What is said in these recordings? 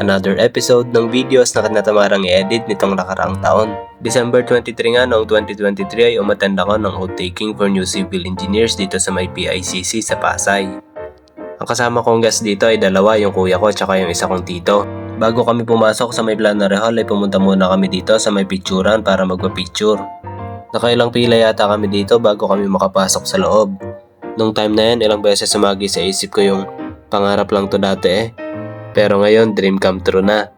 another episode ng videos na kinatamarang i-edit nitong nakaraang taon. December 23 nga noong 2023 ay umattend ako ng oath-taking for new civil engineers dito sa may PICC sa Pasay. Ang kasama kong guest dito ay dalawa, yung kuya ko at yung isa kong tito. Bago kami pumasok sa may plenary hall ay pumunta muna kami dito sa may picturean para magpa-picture. Nakailang pila yata kami dito bago kami makapasok sa loob. Nung time na yan, ilang beses sumagi sa isip ko yung pangarap lang to dati Pero ngayon, dream come true na.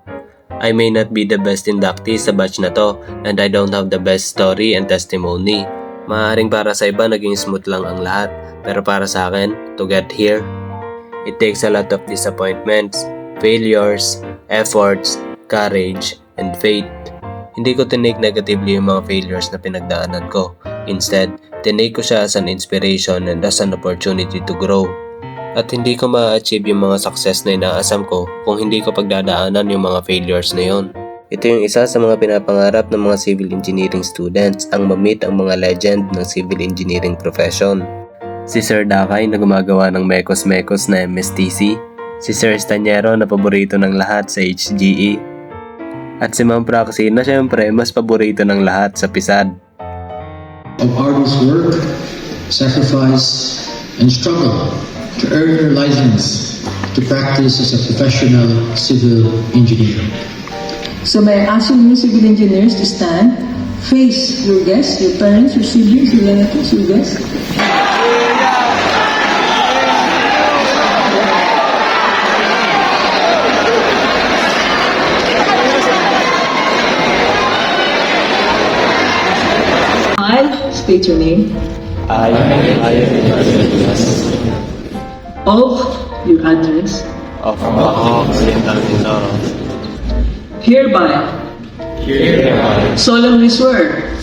I may not be the best inductee sa batch na to and I don't have the best story and testimony. Maaaring para sa iba naging smooth lang ang lahat. Pero para sa akin, to get here, it takes a lot of disappointments, failures, efforts, courage, and faith. Hindi ko tinake negatively yung mga failures na pinagdaanan ko. Instead, tinake ko siya as an inspiration and as an opportunity to grow. At hindi ko ma-achieve yung mga success na inaasam ko kung hindi ko pagdadaanan yung mga failures na yon. Ito yung isa sa mga pinapangarap ng mga civil engineering students, ang ma-meet ang mga legend ng civil engineering profession. Si Sir Dakay na gumagawa ng mekos-mekos na MSTC, si Sir Estanyero na paborito ng lahat sa HGE, at si Ma'am Praxi na syempre mas paborito ng lahat sa PISAD. Of arduous work, sacrifice, and struggle to earn your license to practice as a professional civil engineer. So may I ask you new civil engineers to stand, face your guests, your parents, your siblings, your relatives, your guests. State your name. I Of your address. of Occidental Mindoro. Hereby solemnly swear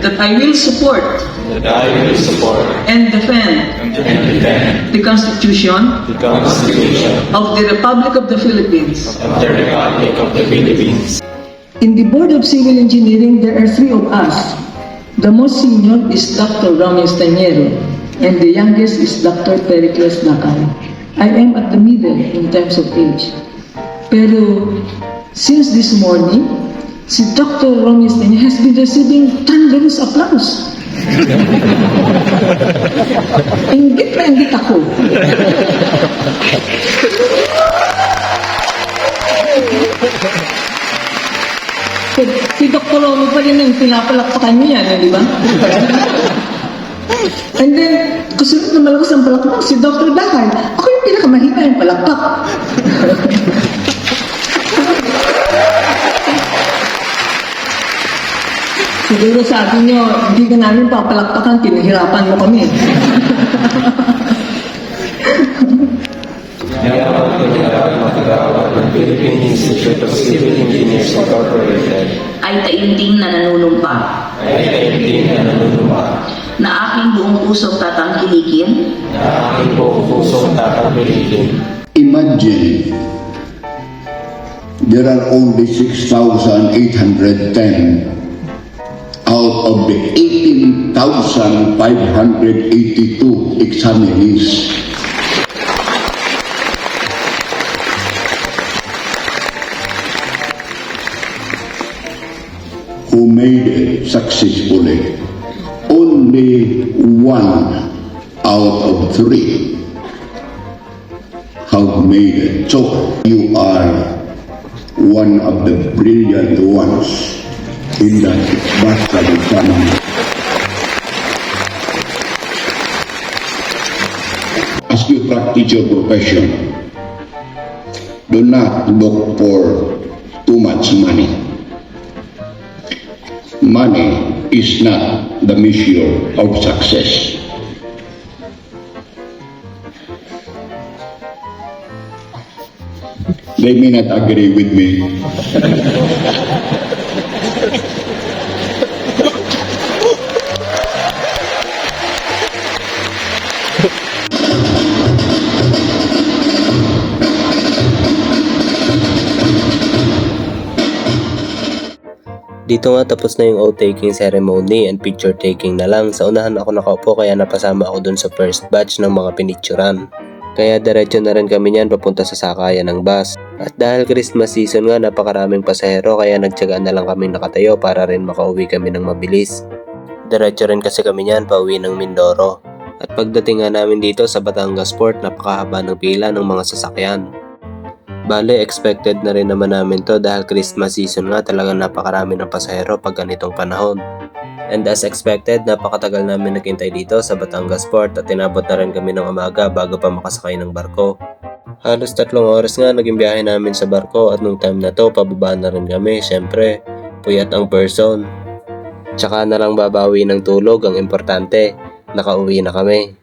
that I will support that I will support and defend and defend the Constitution the Constitution of the Republic of the Philippines. of the Republic of the Philippines. In the Board of Civil Engineering, there are three of us. The most senior is Dr. Romeo Estanyero, and the youngest is Dr. Pericles Dakay. I am at the middle in terms of age. Pero since this morning, si Dr. Romeo Estanyero has been receiving thunderous applause. Inggit na inggit ako. Si Dr. Romeo pa rin ang pinapalakpakan niya yan, di ba? And then, kasunod na malakas ang palakpak, si Dr. Dakay. Ako yung pinakamahina yung palakpak. Siguro sabi niyo, hindi ka namin papalakpakan, pinahirapan mo kami. Philippine Institute of Civil Engineers Incorporated ay taimtim na nanunumpa na aking buong pusong tatangkilikin na aking buong pusong tatangkilikin. Imagine there are only 6,810 out of the 18,582 examinees. Who made it successfully. Only 1 out of 3 have made it. So you are one of the brilliant ones in that vast exam. As you practice your profession, do not look for too much money. Money is not the measure of success. They may not agree with me. Dito nga tapos na yung oath-taking ceremony and picture taking na lang. Sa unahan ako nakaupo kaya napasama ako dun sa first batch ng mga pinicturan. Kaya diretso na rin kami niyan papunta sa sakayan ng bus. At dahil Christmas season nga, napakaraming pasahero kaya nagtiyaga na lang kaming nakatayo para rin makauwi kami ng mabilis. Diretso rin kasi kami niyan pauwi ng Mindoro. At pagdating nga namin dito sa Batangas Port, napakahaba ng pila ng mga sasakyan. Bale, expected na rin naman namin to dahil Christmas season nga, talagang napakarami ng pasahero pag ganitong panahon. And as expected, napakatagal namin naghintay dito sa Batangas Port at tinabot na rin kami ng umaga bago pa makasakay ng barko. Halos 3 oras nga naging biyahe namin sa barko at nung time na to, pababa na rin kami. Syempre, puyat ang person. Tsaka na lang babawi ng tulog, ang importante, nakauwi na kami.